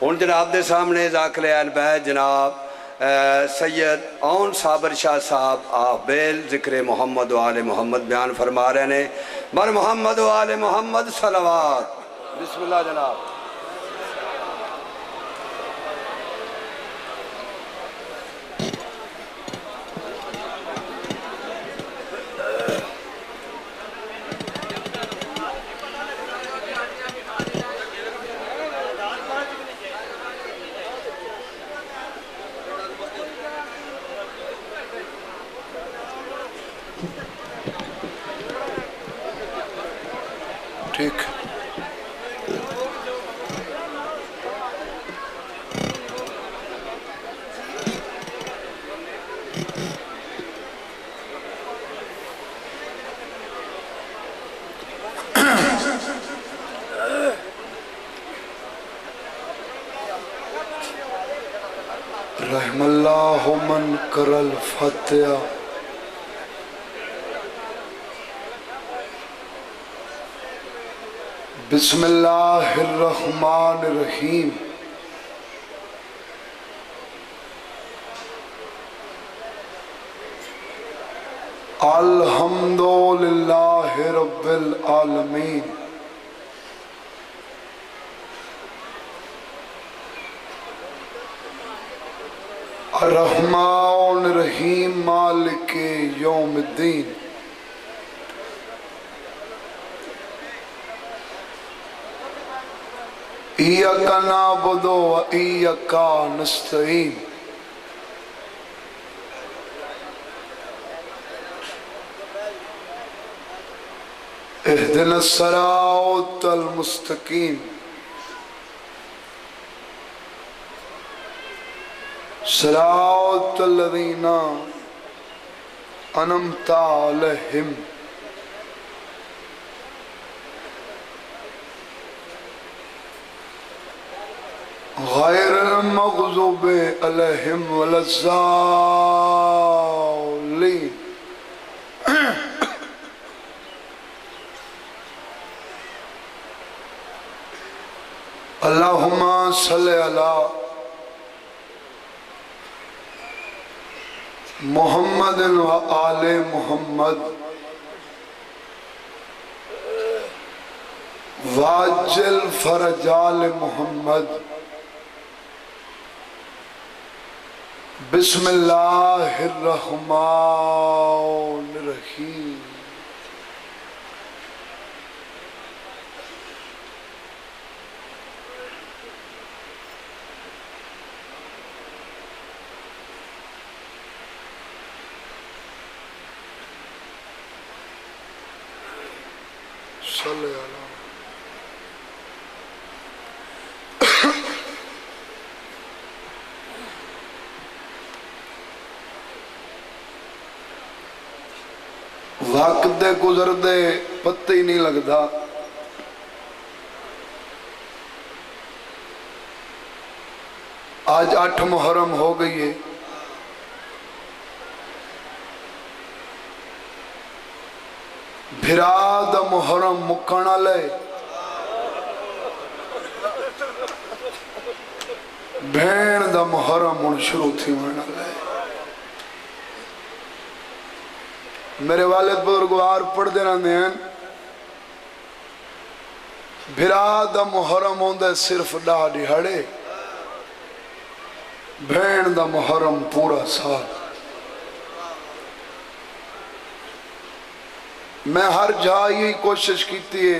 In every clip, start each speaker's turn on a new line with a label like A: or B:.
A: ہن جناب دے سامنے ذاکر البیت جناب سید اون صابر شاہ صاحب آپ بیل ذکر محمد و آل محمد بیان فرما رہے ہیں. بر محمد و آل محمد صلوات. بسم اللہ جناب. ٹھیک رحم اللہ من کر الفتح. بسم اللہ الرحمن الرحیم. الحمد للہ رب العالمین. الرحمن الرحیم مالک یوم الدین. ایاک نعبد و ایاک نستعین. اہدنا الصراط المستقیم. صراط الذین انعمت علیہم غیر المغضوب علیہم ولا الضالین. اللہم صلی علی محمد و آل محمد واجل فرج آل محمد. بسم اللہ الرحمن الرحیم. صلی اللہ. وقت دے گزر دے پتہ ہی نہیں لگتا. آج 8 محرم ہو گئی ہے. بھرا دا محرم مکانا لے بھین دا محرم ان شروع تھی ہونا لے. میرے والد بزرگوار پڑھ دینا دین بھرا دا محرم ہوندے صرف ڈاہ دیہڑے بھین دا محرم پورا سال. میں ہر جا یہی کوشش کیتی ہے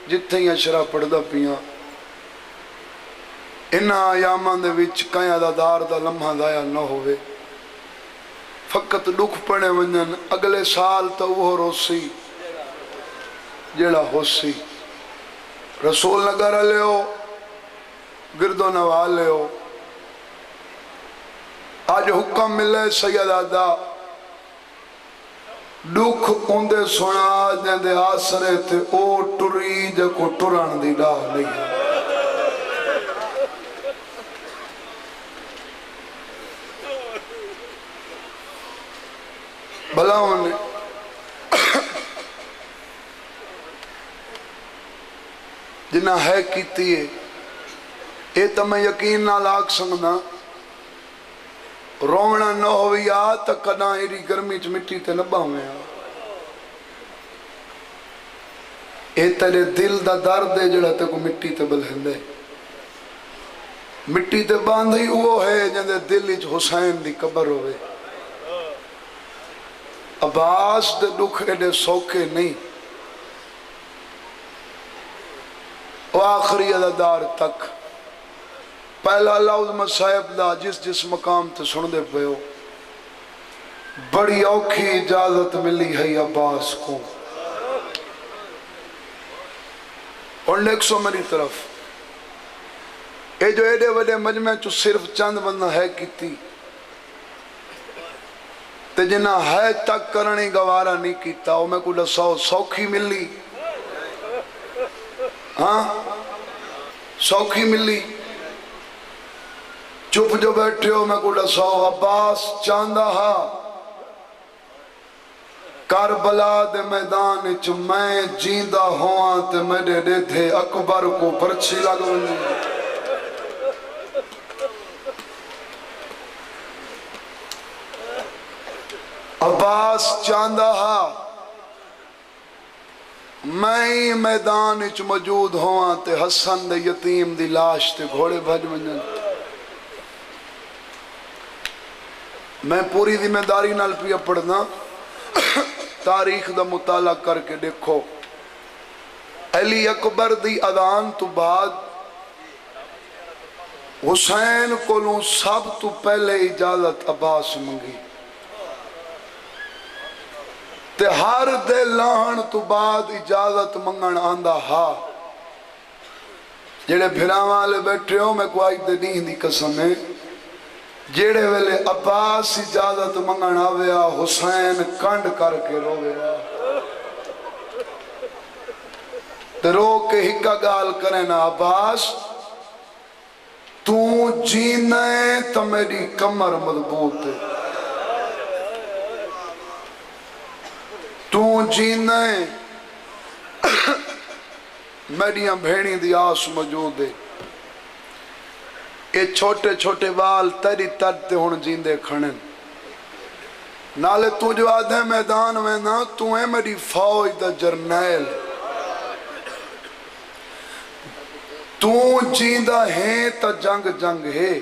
A: جتنے ہی اشرا پڑھدا پیاں انہاں آیامان دے وچ کہیں عددار دا لمحہ ضائع نہ ہوئے. فقط دکھ پڑے ونجن اگلے سال تو وہ روسی جیڑا ہوسی. رسول نگر لے ہو گردو نوال لے ہو. آج حکم ملے سید آدھا دکھ اندے سنا جندے آسرے تے او ٹری جے کو ٹران دی ڈاہ نہیں. بلاؤں نے جنہ ہے کیتی ہے یہ تو میں یقین نال آکھ سکنا رونا نہ ہوئی آ تو کداں ایڈی گرمی چ مٹی تے نہ باویں آ اے تیرے دل دا درد ہے جڑا تے کو مٹی تے بلہندے مٹی تے باندھی وہ ہے جندے دل وچ حسین دی قبر ہوئے عباس دے دکھ ایڈے سوکھے نہیں وہ آخری عددار تک پہلا لفظ مصائب دا جس مقام تے سن دے پہ ہو بڑی اوکھی اجازت ملی ہے عباس کو اور نیکسو میری طرف اے جو ایڈے وڈے مجمع چو صرف چند بندہ ہے کیتی تے جنہ ہے تک کرنی گوارا نہیں کیتا وہ میں کو سوکھی ملی ہاں سوکھی ملی چپ جو بیٹھے ہو میں کو عباس چاندہ ہا کربلا دے میدان چ میں جیندہ ہواں تے میرے دے تھے اکبر کو پرچھی لگ بنی عباس چاندہ ہا میں میدان چ موجود ہواں تے حسن دے یتیم دی لاش تے گھوڑے بھج بنن میں پوری ذمہ داری نال پیا پڑھنا تاریخ دا مطالعہ کر کے دیکھو علی اکبر دی اذان تو بعد حسین کو سب تو پہلے اجازت عباس منگی تے ہر دے لہن تو بعد اجازت منگن آندہ ہا جڑے بھراواں والے بیٹھے ہو میں کوئی دے دین دی قسم ہے جیڑے ویلے عباس اجازت منگن آویا حسین کنڈ کر کے رویا تے رو کے ہکا گال کریں نا عباس تو جینے تو میری کمر مضبوط ہے تو جینے میریاں بھیڑی دی آس موجود ہے یہ چھوٹے چھوٹے وال تیری ترتے ہون جیندے کھڑن نالے تو جو آدھے میدان میں نا تو ہے میری فوج دا جرنیل تو جیندہ ہیں تا جنگ جنگ ہے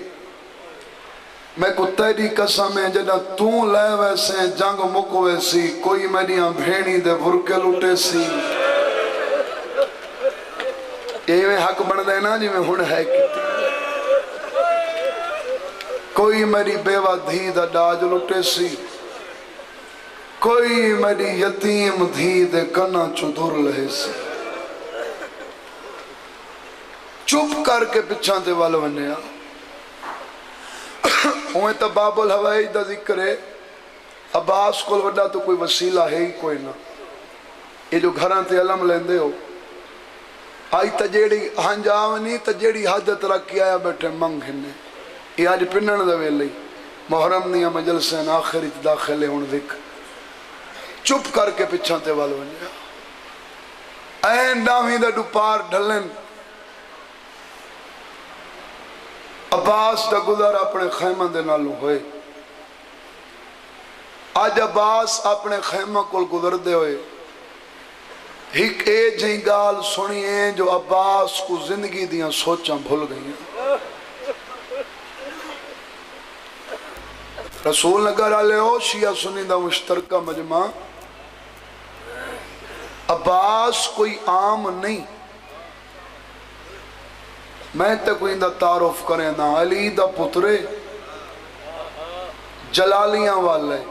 A: میں کو تیری قسم ہے جنہ تو لے ویسے جنگ مکوے سی کوئی میریاں بھیڑی دے برکے لوٹے سی یہ میں حق بن دینا جی میں ہن ہے کیتی کوئی میری بیوہ دھی دا ڈاج لٹے سی کوئی میری یتیم دھی دے کنا چودھر لہے سی چپ کر کے پچھاں تے والے ونیا ہوئے تا باب الحوائی دا ذکر ہے عباس کو وڈا تو کوئی وسیلہ ہے ہی کوئی نہ یہ جو گھران تے علم لیندے ہو آئی تجیڑی ہنجاونی تجیڑی حاجت رکھی آیا بیٹھے منگ ہنے یہ آج پنن دے ویلے محرم نیا مجلسین آخری داخلے ہون دکھ چپ کر کے پچھاں تے والو ونیا این ڈاویں دا ڈپار ڈھلن عباس دا گزر اپنے خیمہ دے نالوں ہوئے آج عباس اپنے خیمہ کل گزر دے ہوئے ایک اے جہی گال سنی ہیں جو عباس کو زندگی دیاں سوچاں بھول گئی ہیں رسول نگر آلے ہو شیعہ سنی دا مشترکہ مجمع عباس کوئی عام نہیں میں تے کوئی دا تعارف کریں نا علی دا پترے جلالیاں والے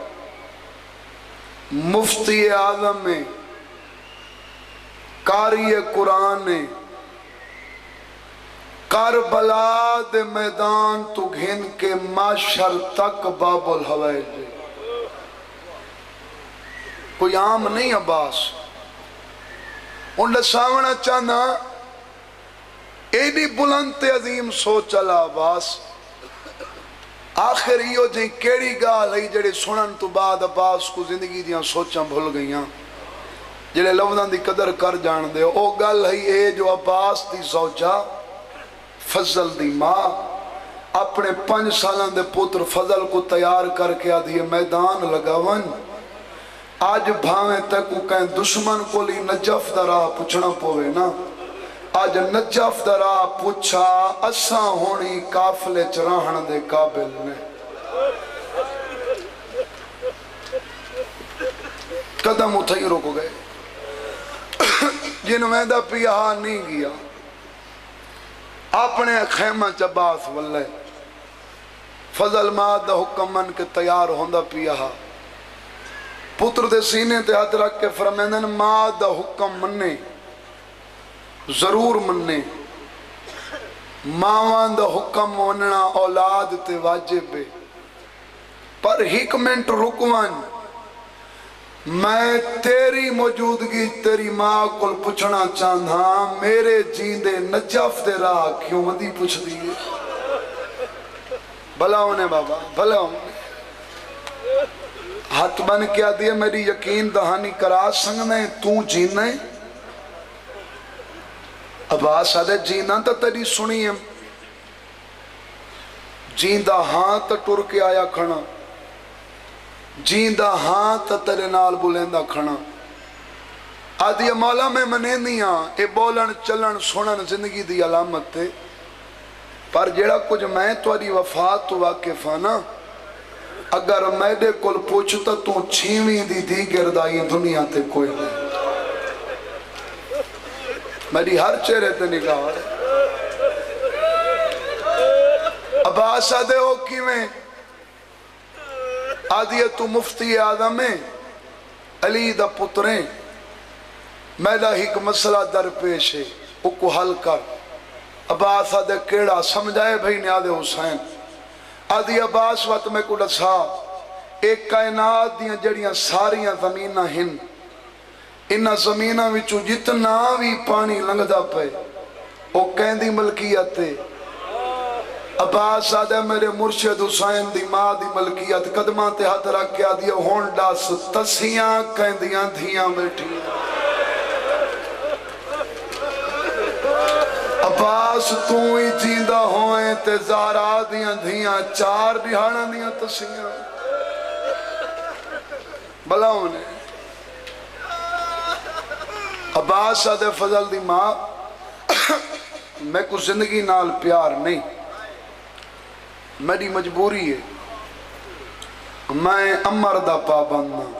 A: مفتی اعظم میں قاری قرآن نے کربلا دے میدان تو گھن کے معاشر تک باب الحوائی جے کوئی عام نہیں عباس ان لساونا چاہنا ایڈی بلند عظیم سوچ اللہ عباس آخر یہ جائیں کیڑی گال ہے جڑے سنن تو بعد عباس کو زندگی دیاں سوچاں بھول گئیاں جڑے لفظاں دی قدر کر جان دے او گل ہے اے جو عباس دی زوجہ فضل دی ماں اپنے 5 سالاں دے پتر فضل کو تیار کر کے آدھی میدان لگاون آج بھاویں تکو کہیں دشمن کو لی نجف دا راہ پوچھنا پوے نا آج نجف دا راہ پوچھا اساں ہونی قافلے چراہن دے قابل نے قدم اٹھائی روکو گئے جن ویندہ پیہا نہیں گیا اپنے خیمہ چباس واللہ فضل ماں دا حکم من کے تیار ہوندہ پیہا پتر دے سینے تے ہاتھ رکھ کے فرمیندن ماں دا حکم مننے ضرور مننے ماں دا حکم مننا اولاد تے واجب ہے پر ایک منٹ رکوان میں تیری موجودگی تیری ماں کو پوچھنا چاہتا میرے جیندے نجف دے راہ کیوں مندی پوچھ دیئے بھلا ہونے بابا بھلا ہونے ہاتھ بن کیا دیئے میری یقین دہانی کرا سنگنے تو جینے عباس آدھے جینا تا تیری سنی ہے جیندہ ہاں تا ٹر کے آیا کھنا جیندہ ہاں تا تیرے نال بلندہ کھنا آدھی مولا میں منینیاں اے بولن چلن سنن زندگی دی علامت تے پر جیڑا کچھ میں تواری وفات تو واقف آنا اگر میڈے کل پوچھتا تو چھیویں دی گردائی دنیا تے کوئی نہیں میری ہر چہرے تے نگاہ ہے عباس آدھے ہو کیویں آدھیے تو مفتی آدم ہے علی دا پتریں میڈا ایک مسئلہ در پیش ہے او کو حل کر عباس آدھے کیڑا سمجھائے بھئی نے آدھے حسین آدھی عباس وقت میں کو ڈسا ایک کائنات دیاں جڑیاں ساریاں زمینہ ہن انہاں زمینہ وچو جتنا بھی پانی لنگدہ پہ او کہندی ملکیت ہے عباس آدھے میرے مرشد حسین دی ماں دی ملکیت قدمہ تے ہاتھ رکھ کے آدھے ہونڈا ستسیاں کہندیاں دھیاں بیٹھی عباس تو ہی جیندہ ہوئیں تے زہرا دیاں دھیاں 4 دہانا دیاں تسیاں بلا ہونے عباس آدھے فضل دی ماں میں کو زندگی نال پیار نہیں میری مجبوری ہے میں عمر دا پابند ہوں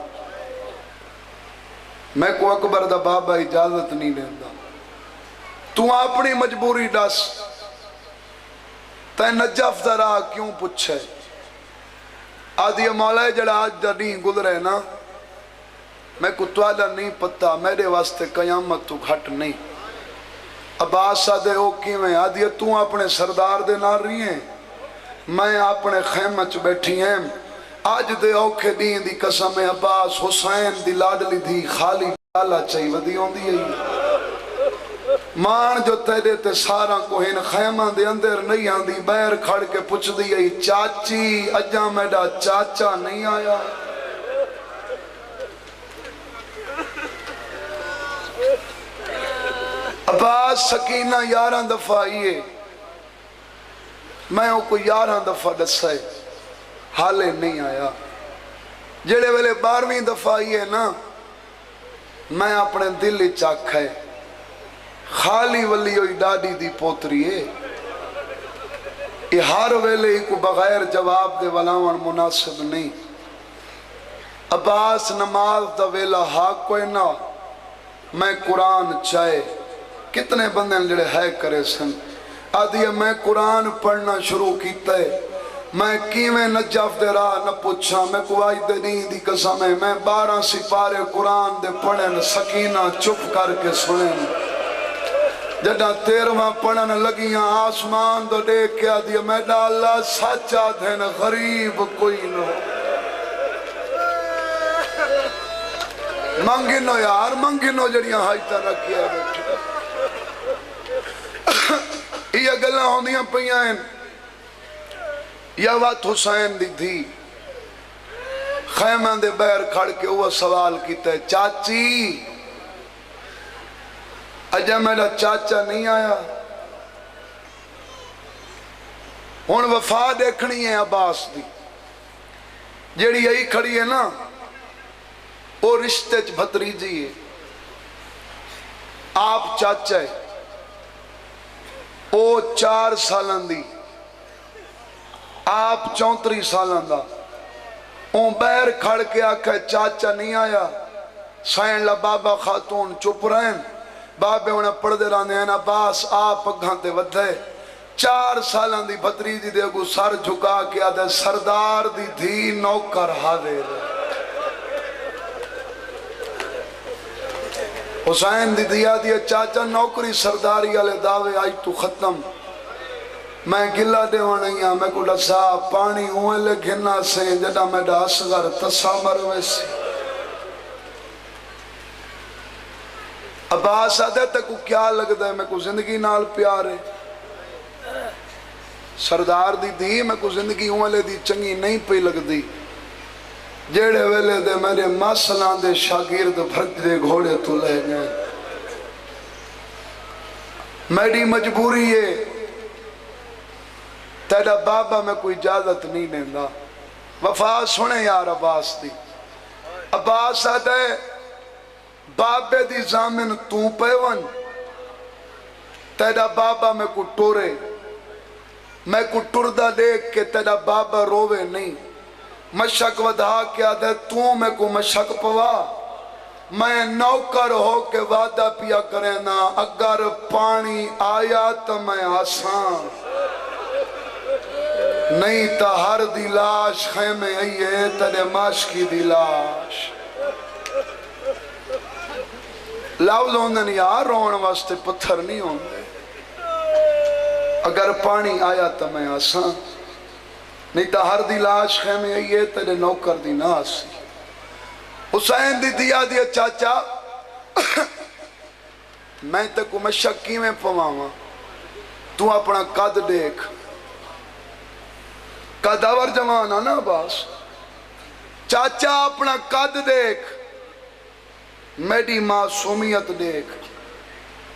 A: میں کو اکبر دا بابا اجازت نہیں لیندہ تو اپنی مجبوری ڈس تے نجف دا راہ کیوں پوچھے آدھی مولا جڑا آج دا نہیں گزرے نا میں کو توالا نہیں پتا میرے واسطے قیامت تو گھٹ نہیں عباس آدھے او کیویں آدھی تو اپنے سردار دے نہ رہی ہیں میں اپنے خیمہ چ بیٹھی ہیں آج دے اوکھے دین دی قسم عباس حسین دی لاڈلی دی خالی ڈالا چاہی ودی ہوں دی مان جو تیرے تے سارا کو ہن خیمہ دے اندر نہیں آن دی بیر کھڑ کے پچھ دی چاچی اجا میڈا چاچا نہیں آیا عباس سکینہ 11 دفعہ آئیے میں کو 11 دفعہ دسائے حالے نہیں آیا جڑے ویلے 12ویں دفعہ آئیے نا میں اپنے دل ہی چاک ہے خالی ولی ہوئی ڈاڈی دی پوتری ہے یہ ہر ویلے کو بغیر جواب دے ولاون مناسب نہیں عباس نماز دا ویلہ حق کوئی نہ میں قرآن چاہے کتنے بندے جڑے ہے کرے سن آدھی میں قرآن پڑھنا شروع کیتا ہے میں کیویں نجف دے راہ نہ پوچھا میں کو آج دے نہیں دی قسم ہے میں 12 سپارے قرآن دے پڑھن سکینہ چپ کر کے سنیں جڑا 13واں پڑھن لگیاں آسمان دو دیکھ کے آدھی میں ڈالا سچا دھن غریب کوئی نہ منگنو یار منگنو جڑیاں ہائیتا رکھیا بیٹھے یہ گلہ ہوندیاں پہیاں ہیں یا وقت حسین دی تھی خیمہ دے بیر کھڑ کے وہ سوال کیتا ہے چاچی اجا میرا چاچا نہیں آیا ہن وفا دیکھنی ہے عباس دی، جیڑی آئی کھڑی ہے نا وہ رشتے چ بھتریجی ہے، آپ چاچا ہے، وہ 4 سالن دی، آپ 34 سالن دا۔ اون بیر کھڑ کے آکھے چاچا نہیں آیا، سائن لا بابا خاتون چپ رہن، بابے انہیں پڑھ دے رہنے ہیں عباس آپ اگھاں تے ودھے، 4 سالن دی بھتریجی دے اگو سر جھکا کے آدھے سردار دی دھی نوکر حاضر۔ حسین دی دیا دیا چاچا نوکری سرداری والے دعوے آئی تو ختم، میں گلہ دے نہیں میں کو ڈسا پانی ہوئے لے گھنا سے جڑا میں دا اصغر تسامر ویسی۔ عباس آدھے تے کو کیا لگتا ہے میں کو زندگی نال پیارے، سردار دی دی میں کو زندگی ہوئے لے دی چنگی نہیں پہ لگ دی، جیڑے ویلے دے میرے ماسلان دے شاگرد بھرد دے گھوڑے تو لے گئے، میری مجبوری ہے، تیرا بابا میں کوئی اجازت نہیں دینا۔ وفا سنے یار عباس دی، عباس آدھے بابے دی زامن تو پیون، تیرا بابا میں کو ٹورے، میں کو ٹردہ دیکھ کے تیرا بابا روے نہیں، مشک ودھا کے آدھے تو میں کو مشک پوا، میں نوکر ہو کے وعدہ پیا کرے نا، اگر پانی آیا تو میں آسان، نہیں تا ہر دی لاش خیمے آئیے تیرے ماشکی دی لاش۔ لفظ ہوندن یار رون واسطے پتھر نہیں ہوندے، اگر پانی آیا تو میں آسان، نہیں تا ہر دی لاش خیمے آئیے تیرے نوکر دی ناسی۔ حسین دی دیا دیا چاچا میں تے کو مشک کی میں پواما، تو اپنا قد دیکھ، قدور جوانا نا باس، چاچا اپنا قد دیکھ، میری معصومیت دیکھ،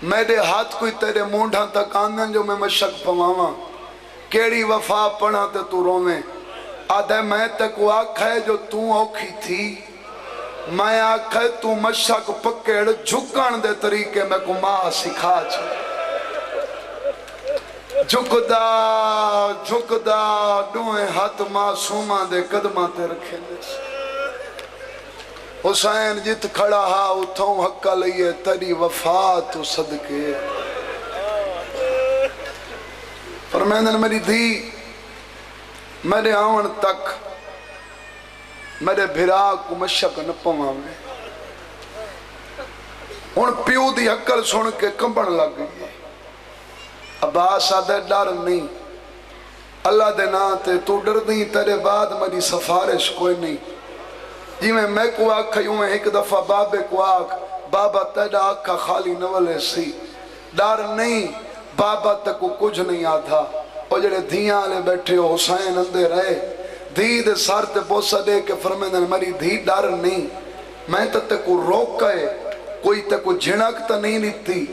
A: میرے ہاتھ کوئی تیرے مونڈھا تک آندن جو میں مشک پواما، کیڑی وفا پڑھا تے تو رومیں، آدھے میں تے کو آکھے جو تو اوکھی تھی، میں آکھے تو مشک پکڑ جھکن دے طریقے میں کو ماں سکھا چھے، جھکدا دوئے ہاتھ معصومہ دے قدمہ تے رکھے دے۔ حسین جت کھڑا ہا اتھوں حقہ لئیے تیری وفا تو صدقے، فرمیندن میری دھی میرے آون تک میرے بھرا کو مشک نہ پواں میں، ان پیو دی حقل سن کے کمبن لگ گئی۔ عباس آدھے ڈر نہیں، اللہ دے نا تے تو ڈر نہیں، تیرے بعد میری سفارش کوئی نہیں، جی میں کو آکھا یوں میں ایک دفعہ بابے کو آکھ، بابا تیرا آکھا خالی نولے سی، ڈر نہیں، بابا تک کو کچھ نہیں آدھا، اور جڑے دھیاں لے بیٹھے ہو حسین اندے رہے، دھی دے سار تے بوسا دے کے فرمیندن میری دھی ڈر نہیں، میں تے کو روکے، کوئی تے کو جھنک تا نہیں لیتی،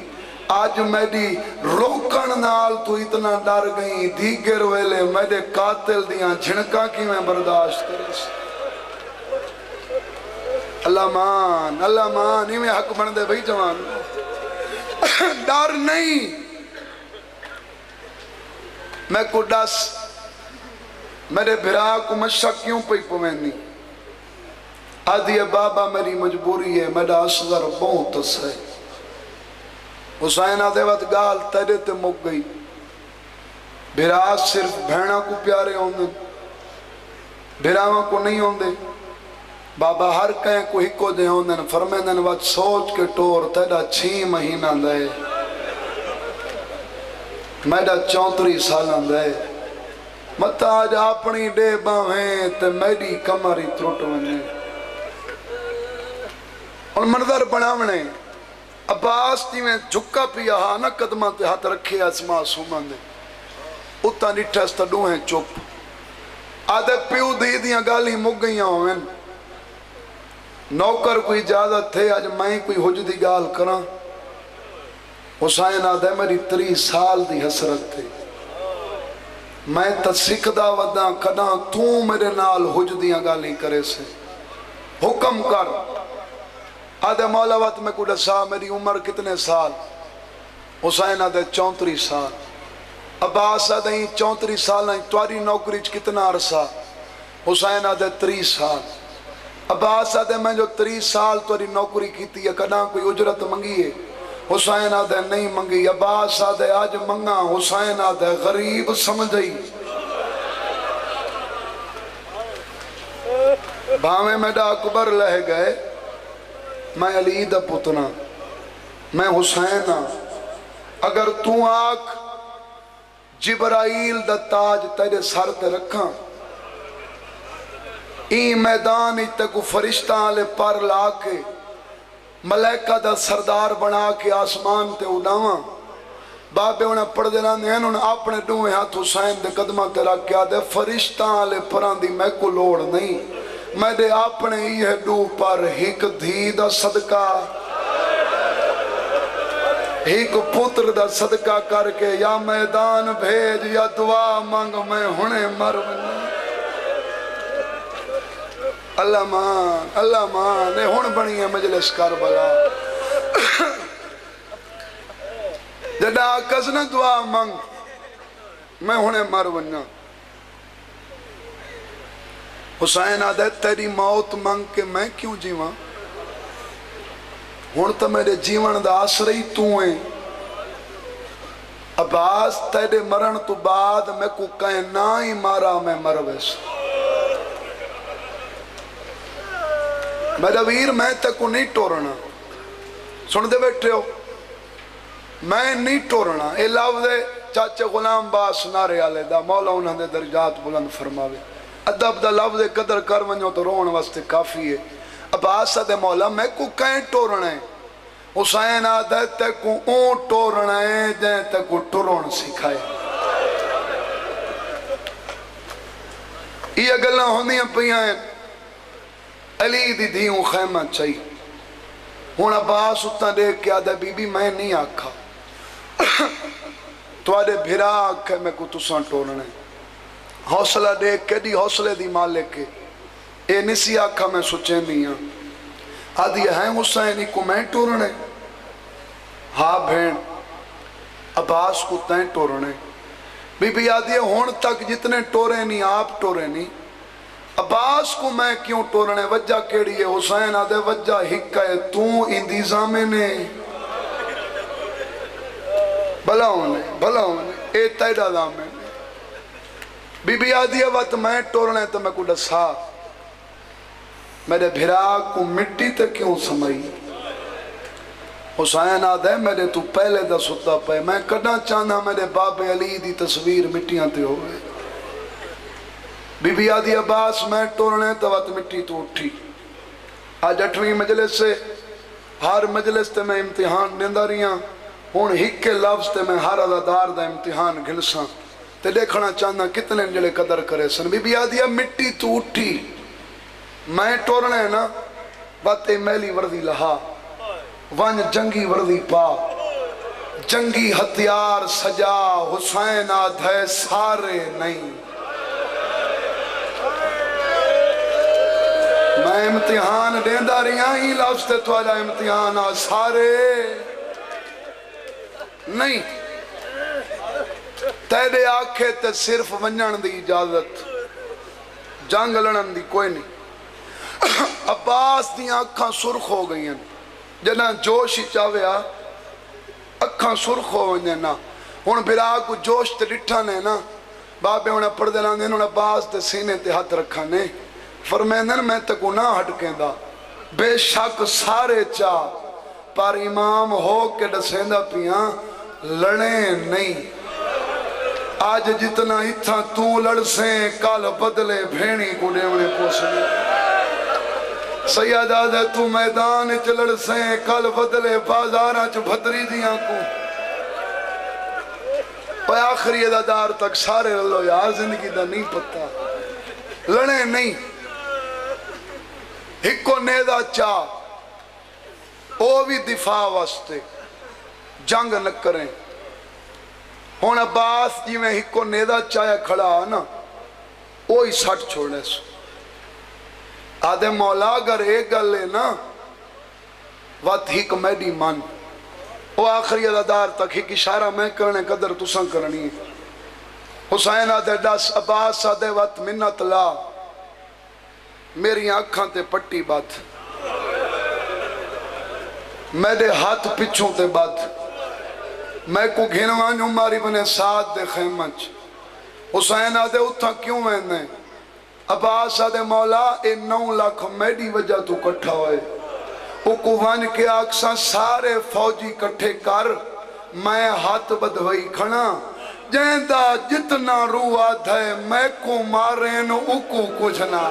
A: آج میری روکن نال تو اتنا ڈر گئی، دیگر ویلے میرے قاتل دیاں جھنکا کی میں برداشت کرے سی۔ اللہ مان ہی میں حق بن دے بھئی جوان، ڈر نہیں، میں کو ڈس میرے بھرا کو مشک کیوں پہ پوینی، آدھی بابا میری مجبوری ہے، میرا اصغر بہت ہے۔ حسین آدھے وقت گال تیرے تے مک گئی، بھرا صرف بھیڑا کو پیارے ہوندے، بھراواں کو نہیں ہوندے، بابا ہر کہیں کو ہکو دے ہوندے، فرمیندن وقت سوچ کے ٹور تیرا 6 مہینہ دے، میرا 34 سالہ دے، متا آج اپنی ڈے باہیں تے میری کمری ترٹ ونے، اور منظر بناونے عباس جی میں جھکا پیا ہاں نا قدمہ تے ہاتھ رکھے اسماء سومن دے، اتنا نٹھا استا ڈوہیں چپ، آدھے پیو دی دیاں گالی مک گئیاں ہوئیں، نوکر کوئی اجازت تھے آج میں کوئی حجدی گال کرا، حسین آدھے میری 30 سال دی حسرت تھے، میں تا سکھدا ودا کنا تو میرے نال حجدیاں گالی کرے سے حکم کر آدھے مولا وقت میں کو دسا میری عمر کتنے سال حسین آدھے 34 سال عباس آدھے 34 سال تواری نوکری کتنا عرصہ حسین آدھے 30 سال عباس آدھے میں جو 30 سال تواری نوکری کیتی ہے کنا کوئی اجرت منگی ہے حسین آدھے نہیں منگی عباس آدھے آج منگا حسین آدھے غریب سمجھئی بھاویں میڈا اکبر لہ گئے میں علی دا پتنا میں حسین اگر تو آکھ جبرائیل دا تاج تیرے سر تے رکھاں این میدان تے کو فرشتہ آلے پر لا کے ملائکہ دا سردار بنا کے آسمان تے اڑاواں بابے انہیں پڑھ دینا نہیں انہیں اپنے دوئے ہاتھ حسین دے قدمہ تے رکھ کے آدھے فرشتہ آلے پران دی میں کو لوڑ نہیں میں دے اپنے یہ دو پر ہک دھی دا صدقہ ہک پتر دا صدقہ کر کے یا میدان بھیج یا دعا مانگ میں ہنے مر بنا اللہ مان نے ہن بنی ہے مجلس کربلا جڑا کسنا دعا مانگ میں ہنے مر بنا حسین آدھے تیری موت مانگ کے میں کیوں جیواں ہن تو میرے جیون دا آسر ہی تو ہیں عباس تیرے مرن تو بعد میں کو کہیں نہ ہی مارا میں مر ویس میرا ویر میں تکو نہیں ٹورنا سن دے بیٹھے ہو میں نہیں ٹورنا اے لفظ چاچے غلام باس نارے آلے دا مولا انہوں نے درجات بلند فرماوے ادب دا لفظ قدر کر ونجو تو رون واسطے کافی ہے عباس دے مولا میں کو کہیں ٹورنا ہے حسین آدھے تے کو اون ٹورنا ہے جائیں تے کو ٹورون سکھائے یہ گلہ ہونی ہیں پہیاں ہیں علی دی دیوں خیمہ چاہیے ہون عباس اتنا دیکھ کے آدھے بی بی میں نہیں آکھا تو آدھے بھرا آکھے میں کو تساں ٹورنا ہے حوصلہ دیکھ کے دی حوصلے دی مالک کے اے نسی آکھا میں سوچیں نہیں ہوں آدھی ہیں حسینی کو میں ٹورنے ہاں بھین عباس کو تین ٹورنے بی بی آدھی ہون تک جتنے ٹورے نہیں آپ ٹورے نہیں عباس کو میں کیوں ٹورنے وجہ کیڑی ہے حسین آدھے وجہ ہکا ہے تو اندیزامے نے بھلا ہونے اے تیڑا دامے نے بی بی آدھی وقت میں ٹورنے تو میں کو ڈسا میرے بھرا کو مٹی تے کیوں سمائی حسین آدھے میرے تو پہلے دا ستا پہ میں کڑنا چاہنا میرے باب علی دی تصویر مٹیاں تے ہوئے بی بی آدھی عباس میں ٹورنے تو وقت مٹی تو اٹھی آج 8ویں مجلس سے ہر مجلس تے میں امتحان دیندہ رہیاں ہون ہک کے لفظ تے میں ہر عددار دا امتحان گھنساں تے دیکھنا چاہنا کتنے جڑے قدر کرے سن بی بی آدھی مٹی تو اٹھی میں ٹورنے نا باتے میلی وردی لہا ون جنگی وردی پا جنگی ہتھیار سجا حسین آدھے سارے نہیں میں امتحان دیندہ رہیاں ہی لفظ تے تو آجا امتحان سارے نہیں تیرے آکھے تے صرف ونجن دی اجازت جنگ لڑن دی کوئی نہیں عباس دی آنکھاں سرخ ہو گئی ہیں جنا جوش ہی چاویا اکھاں سرخ ہو گئی ہیں نا ہون بھرا کو جوش تے ڈٹھا نے نا بابے انہیں پڑھ دینا نے انہیں عباس تے سینے تے ہاتھ رکھا نے فرمینن میں تکو نہ ہٹکیں دا بے شک سارے چاہ پر امام ہو کے ڈسیندہ پیاں لڑیں نہیں آج جتنا اتھا تو لڑ سیں کال بدلے بھینی کو ڈیونے پوسنے سیاد آدھے تو میدان اچ لڑ سیں کال بدلے بازارہ چ بھتری دیاں کو پہ آخری ادادار تک سارے لو یار زندگی دا نہیں پتا لڑیں نہیں ہکو نیدہ چاہ او بھی دفاع واسطے جنگ نہ کریں ہوں عباس جی میں ہکو نیدا چایا کھڑا نا وہی سٹ چھوڑے سو آدھے مولا اگر ایک گل ہے نا وقت ہک میڈی من وہ آخری ادادار تک ہک اشارہ میں کرنے قدر تساں کرنی ہے حسین آدھے ڈس عباس آدھے وقت منت لا میری آنکھاں تے پٹی بات میرے ہاتھ پچھوں تے بات میں کو گھنوان ہماری بنے ساتھ دے خیمچ حسین آدھے اتھا کیوں ویندے عباس آدھے مولا اے 9 لاکھ میڈی وجہ تو کٹھا ہوئے او ون کے آکساں سارے فوجی کٹھے کر میں ہاتھ بدھوئی کھنا جیندہ جتنا روح دھے میں کو مارین اکو کچھ نہ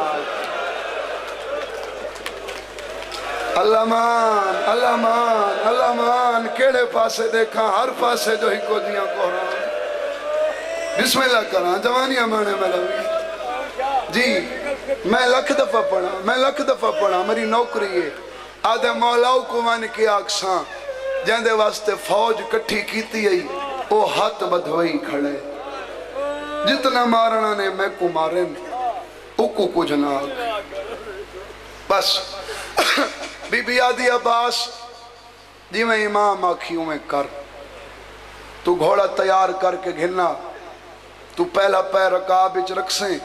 A: اللہ مان اللہ مان اللہ مان کیڑے پاسے دیکھا ہر پاسے جو ہی کو دیاں کو رہا بسم اللہ کران جوانیاں مانے میں لگی جی میں لکھ دفعہ پڑھا میری نوکری ہے آدھے مولاؤ کو من کی آکساں جہندے واسطے فوج کٹھی کیتی ہے وہ ہاتھ بدھوئی کھڑے جتنا مارنا نے میں کو مارن اکو کچھ نہ بس بی بی آدھی عباس جی میں امام آکھیوں میں کر تو گھوڑا تیار کر کے گھننا تو پہلا پیر رکاب اچ رکھ سیں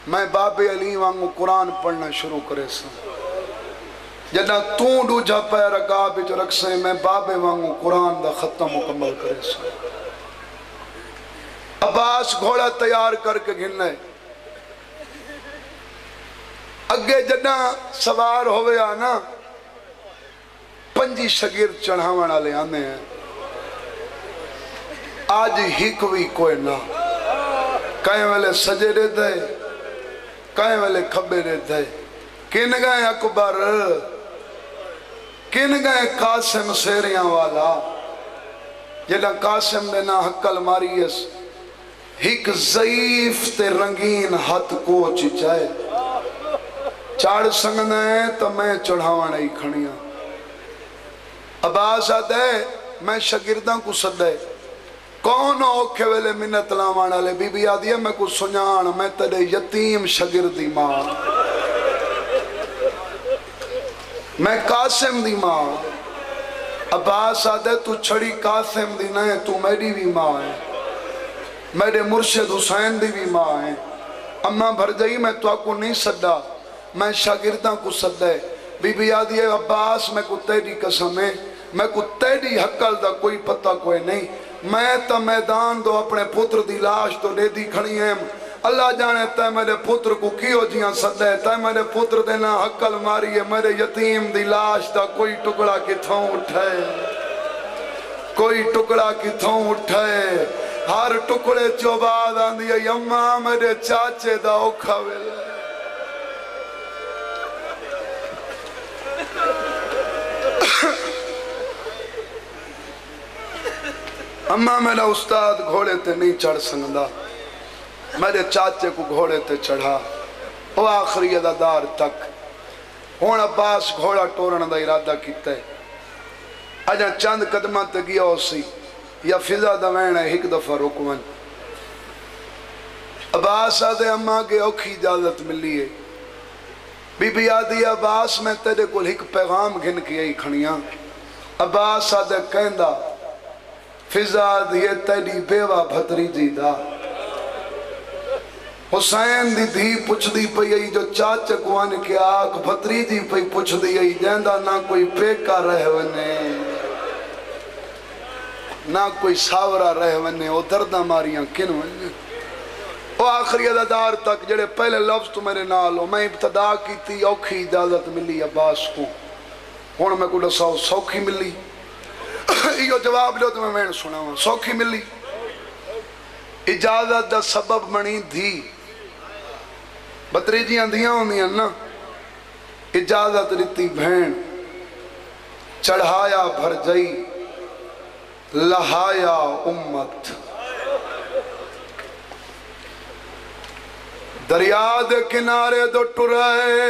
A: میں باب علی وانگو قرآن پڑھنا شروع کرے سیں جنا تو دوجہ پیر رکاب اچ رکھ سیں میں باب وانگو قرآن دا ختم مکمل کرے سیں عباس گھوڑا تیار کر کے گھننے اگے جنا سوار ہوئے آنا 5 شگرد چڑھاونا لے آنے ہیں آج ہکوی کوئی نہ کہیں والے سجے رہتے کہیں والے کھبے رہتے کن گئے اکبر کن گئے قاسم سیریاں والا جنہا قاسم نے نہ حقل ماری اس ہک ضعیف تے رنگین ہاتھ کو چچائے چاڑ سنگنا ہے تو میں چڑھاوانا ہی کھڑیاں عباس آدھے میں شاگرداں کو سدے کون اوکھے ویلے منت لاوانا لے بی بی آدھی ہے میں کو سنیان میں تیرے یتیم شاگردی ماں میں قاسم دی ماں عباس آدھے تو چھڑی قاسم دی نہیں تو میری بھی ماں ہے میرے مرشد حسین دی بھی ماں ہے اماں بھر جائی میں تو آپ کو نہیں سدا میں شاگرداں کو سدے بی بی آدھی ہے عباس میں کو تیری قسم ہے میں کو تیری حقل دا کوئی پتہ کوئی نہیں میں تا میدان دو اپنے پتر دی لاش تو دے دی کھڑی ہیں اللہ جانے تے میرے پتر کو کیوں جیاں سدے تے میرے پتر دینا حقل ماری ہے میرے یتیم دی لاش دا کوئی ٹکڑا کتھوں اٹھے کوئی ٹکڑا کتھوں اٹھے ہر ٹکڑے چوباد آندی ہے یماں میرے چاچے دا اوکھا ویلے اماں میرا استاد گھوڑے تے نہیں چڑھ سنگا میرے چاچے کو گھوڑے تے چڑھا وہ آخری ادادار تک ہون عباس گھوڑا ٹورن دا ارادہ کیتا ہے اجا چند قدمہ تے گیا ہو سی یا فضا دوین ہے ایک دفعہ رکون عباس آدھے اماں کے اوکھی اجازت ملی ہے بی بی آدھی عباس میں تیرے کو ایک پیغام گھن کی ہی کھڑیاں عباس آدھے کہندہ فضا دیئے تیری بیوہ بھتری جی دا حسین دی دھی پچھ دی پئی ای جو چاچے کو آنے کے آگ بھتری جی پئی پچھ دی ای جیندہ نہ کوئی پیکا رہ ونے نہ کوئی ساورا رہ ونے او دردہ ماریاں کن ونے او آخری ادادار تک جڑے پہلے لفظ تو میرے نالو میں ابتدا کی تھی اوکھی اجازت ملی عباس کو ہون میں کو ڈساؤ سوکھی ملی یہ جواب لو تو میں سنا ہوں سوکھی ملی اجازت دا سبب بنی دھی بتریجیاں دیاں ہوندیاں نا اجازت دیتی بہن چڑھایا بھر جائی لہایا امت دریا دے کنارے دو ٹرائے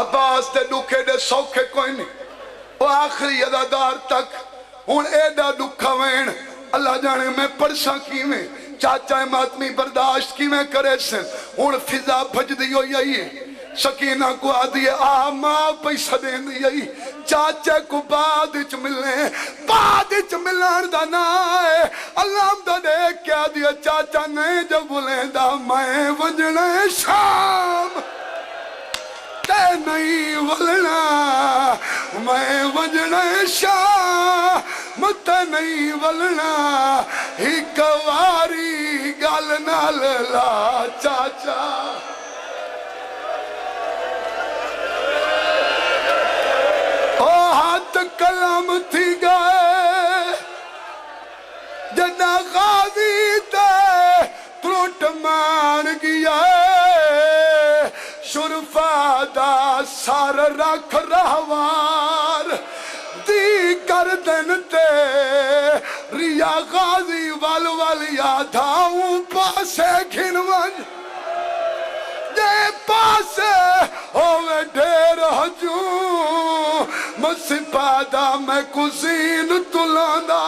A: عباس دے دکھے دے سوکھے کوئی نہیں وہ آخری ادادار تک ہون ایڈا دکھا وین اللہ جانے میں پرسا کی میں چاچا ماتمی برداشت کی میں کرے سن ہون فضا بھج دیو یہی سکینہ کو آدھیے ماں پیسہ دین دیئی چاچے کو بعد چ ملان دا نائے اللہ دا دیکھ کیا دیا چاچا نہیں جب بولیں دا میں وجنے شام تے نہیں ولنا میں وجنے شام تے نہیں ولنا ہی کواری گل نال لا چاچا کلام تھی گئے جنا غازی تے تروٹ مان گیا شرفا دا سار رکھ رہوار دی گردن تے ریا غازی وال یاداؤں پاسے گھنون جے پاسے ہوئے ڈھیر ہجوں مسپادہ میں کزین تلاندہ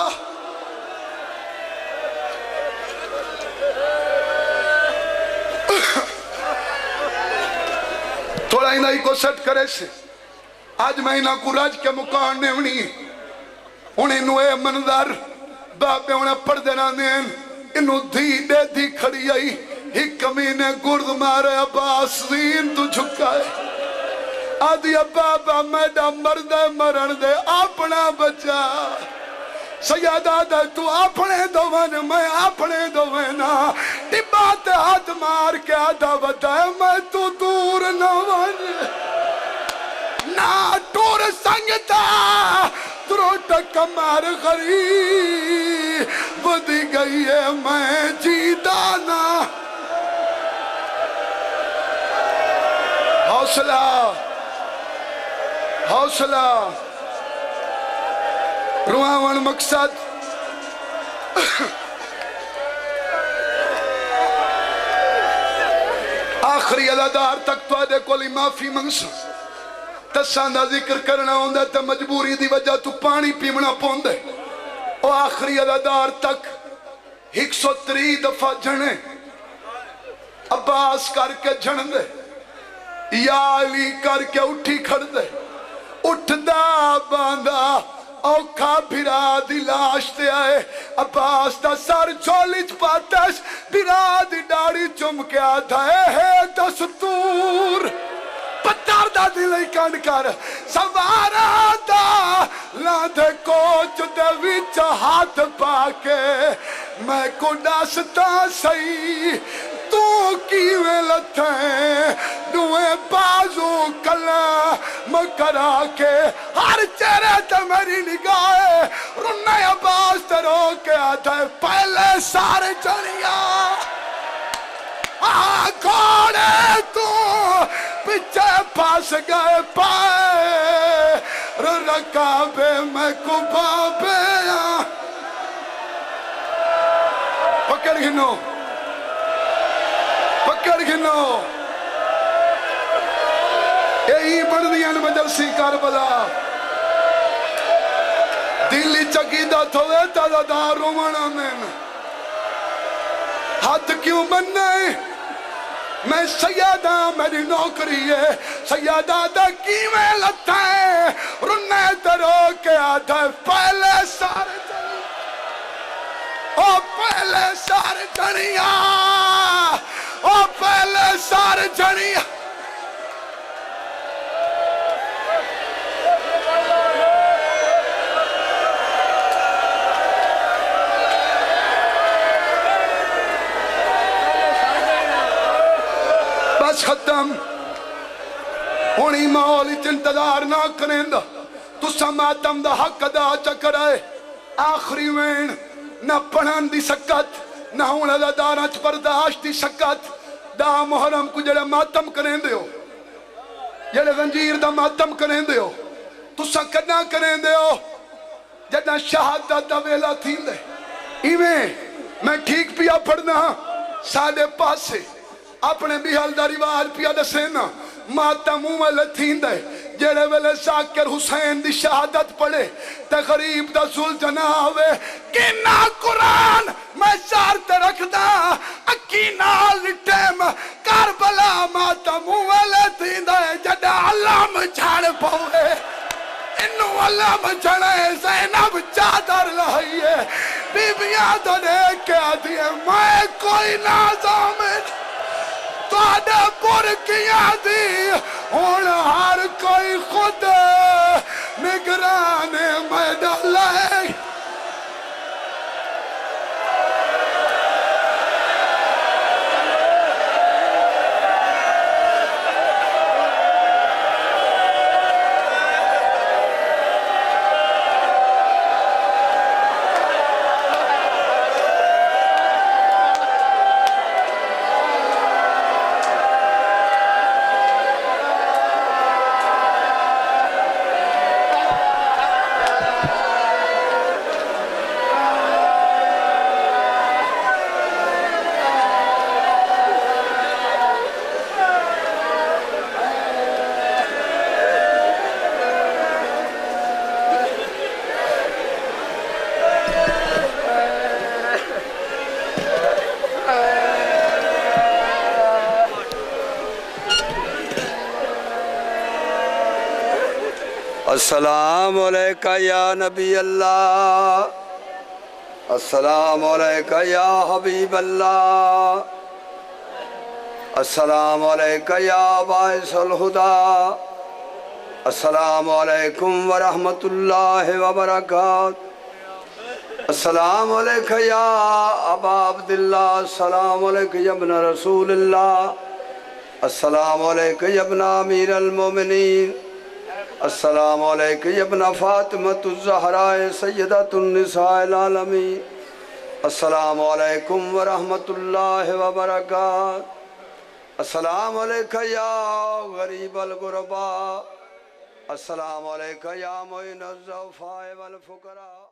A: تھوڑا انہائی کو سٹ کرے سے آج میں انہاں کو راج کے مکان نیونی انہیں نوے منظر باپے انہیں پردے نہ دین انہوں دھی دے دھی کھڑی آئی ہی کمینے گرد مارے عباس دین تو جھکائے آدھی بابا میڈا مردے مرن دے اپنا بچا سیادہ دے تو اپنے دوین میں اپنے دوینا ٹبات ہاتھ مار کے آدھا بتائے میں تو دور نہ ون نہ ٹور سنگتا تروٹ کمار غریب بدی گئی ہے میں جیدانا حوصلہ حوصلہ رواون مقصد آخری ادادار تک تو آدھے کولی معافی منگسا تساندہ ذکر کرنا ہوندہ تے مجبوری دی وجہ تو پانی پیمنا پوندے او آخری ادادار تک 103 دفعہ جھنے عباس کر کے جھن دے یا علی کر کے اٹھی کھڑ دے اٹھ دا باندھا اوکھا بھرا دی لاش تے آئے عباس دا سر جھولیچ پاتش بھرا دی ڈاڑی چم کے آدھا ہے دستور پتار دا دلی کنڈ کر سوارا دا لاندھے کوچ دے وچ ہاتھ پاکے میں کو ڈاستا سی تو کیویں لتھیں دوئے بازو کلا مکرا کے ہر چہرے تے میری نگاہ رنے عباس تے رو کے آتا ہے پہلے سارے چڑیا گھوڑے تو پچھے پاس گئے پائے رکابے میں کو بابے پکڑ گھنو پکڑ گھنو یہی بڑھدیاں مجلسی کربلا دلی چقیدہ تھوے تازہ دار رومانا میں ہاتھ کیوں بننے میں سیادہ میری نوکری ہے سیادہ دا کیویں لتا ہے رنے ترو کے آدھا ہے پہلے سارے چڑیا او پہلے سارے چڑیا او پہلے سارے چڑیا بس ختم ہونی مولی انتظار نہ کریں دا تو سماتم دا حق دا چکرائے آخری وین نہ پڑھن دی سکت نہ ہونا دا دارچ برداشت دی سکت دا محرم کو جڑے ماتم کریں دے ہو جڑے زنجیر دا ماتم کریں دے ہو تو سکنا کریں دے ہو جڑا شہادت دا ویلا تھی دے ایویں میں ٹھیک پیا پڑھنا سادے پاسے اپنے بیحال دا رواج پیا دسینا ماتم ویلے تھیندے جڑے ویلے ذاکر حسین دی شہادت پڑھے تے غریب دا زلجنا ہوئے کینا قرآن میں چارتے رکھ دا اکی نال ٹیم کربلا ماتم ویلے تھیندے جڑا علم جھاڑ پوے انو علم جھڑے زینب چادر لہائیے بیبیاں تو دیکھ کے آتی ہے میں کوئی نازامن تو آدھے پور کیا دی ہون ہر کوئی خود نگران میں ڈالے
B: السلام علیکہ یا نبی اللہ السلام علیکہ یا حبیب اللہ السلام علیکہ یا باعث الہدی السلام علیکم ورحمت اللہ وبرکاتہ السلام علیکہ یا ابا عبداللہ السلام علیکہ یا ابن رسول اللہ السلام علیکہ یا ابن امیر المومنین السلام علیکہ یا ابن فاطمۃ الزہراء سیدۃ النساء العالمین السلام علیکم ورحمت اللہ وبرکاتہ السلام علیکہ یا غریب الغرباء السلام علیکہ یا معین الضعفاء والفقراء